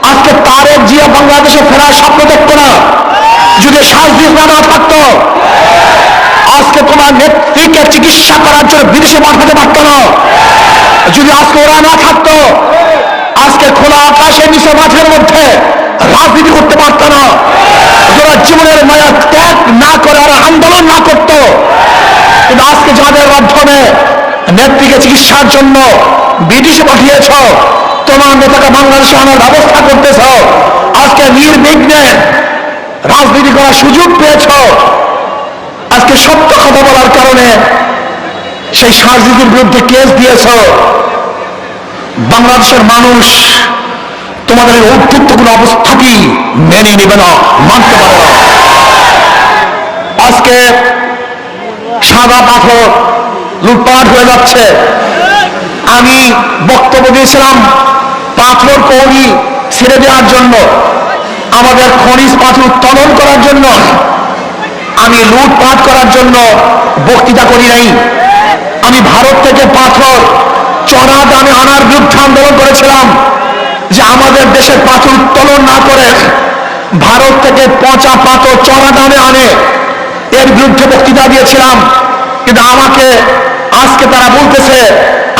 আজকে তারেক জিয়া বাংলাদেশে ফেরার স্বপ্ন দেখতো না যদি শাহজিদা না থাকতো। আজকে তোমার নেত্রীকে চিকিৎসা করার জন্য বিদেশে পাঠাতে পারতো না যদি আজকে ওরা না থাকতো। আজকে খোলা আকাশের নিচে মাঠের মধ্যে রাজনীতি করতে পারতো না। যারা জীবনের মায়া ত্যাগ না করে আর আন্দোলন না করত, কিন্তু আজকে যাদের মাধ্যমে নেত্রীকে চিকিৎসার জন্য ব্রিটিশে পাঠিয়েছ, তোমার নেতাকে বাংলাদেশে আনার ব্যবস্থা করতেছ, আজকে নির্বিঘ্নে রাজনীতি করার সুযোগ পেয়েছ। আজকে সত্য কথা বলার কারণে সেই শাহজিদের বিরুদ্ধে কেস দিয়েছ। বাংলাদেশের মানুষ তোমাদের এই ঔদ্ধত্যগুলো অবস্থাকেই মেনে নেবে না, মানতে পারে না। আজকে সাদা পাথর লুটপাট হয়ে যাচ্ছে। আমি বক্তব্য দিয়েছিলাম পাথর কৌড়ি ছেড়ে দেওয়ার জন্য, আমাদের খনিজ পাথর উত্তোলন করার জন্য। আমি লুটপাট করার জন্য বক্তৃতা করি নাই। আমি ভারত থেকে পাথর চড়া দামে আনার বিরুদ্ধে আন্দোলন করেছিলাম, যে আমাদের দেশের পাথর উত্তোলন না করে ভারত থেকে পচা পাথর চড়া দামে আনে, এর বিরুদ্ধে বক্তৃতা দিয়েছিলাম। কিন্তু আমাকে আজকে তারা বলতেছে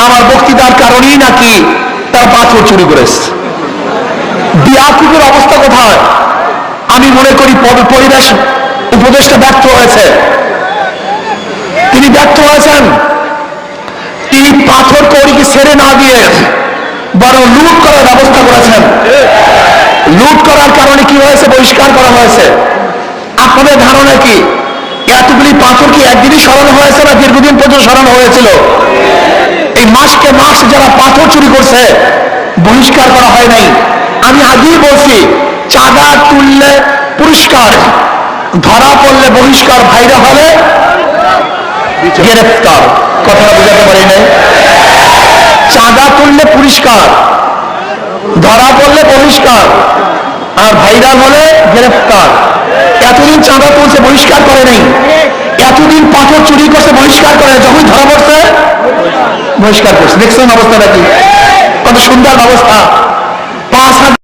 আমার বক্তৃতার কারণেই নাকি তারা পাথর চুরি করেছে। বিয়াকুবের অবস্থা কোথায়? আমি মনে করি পরিবেশ উপদেষ্টা ব্যর্থ হয়েছে। তিনি ব্যর্থ হয়েছেন। তিনি পাথর কৌড়িকে ছেড়ে না দিয়ে বরং লুট করার ব্যবস্থা করেছেন। লুট করার কারণে কি হয়েছে? বহিষ্কার করা হয়েছে। আপনাদের ধারণা কি এতগুলি পাথর কি একদিনই সরানো হয়েছে না দীর্ঘদিন পর্যন্ত সরানো হয়েছিল? এই মাসকে মাস যারা পাথর চুরি করছে বহিষ্কার করা হয় নাই। আমি আগেই বলছি, চাঁদা তুললে পুরস্কার, ধরা পড়লে বহিষ্কার, ভাইরা হলে গ্রেফতার। কথাটা বুঝাতে পারি নাই? চাঁদা তুললে পুরস্কার, ধরা পড়লে বহিষ্কার, আর ভাইরাল হলে গ্রেফতার। এতদিন চাঁদা তুলছে বহিষ্কার করে নেই, এতদিন পাথর চুরি করছে বহিষ্কার করে, যখন ধরা পড়ছে বহিষ্কার করছে। দেখছেন অবস্থাটা কি? কত সুন্দর অবস্থা। ৫,০০০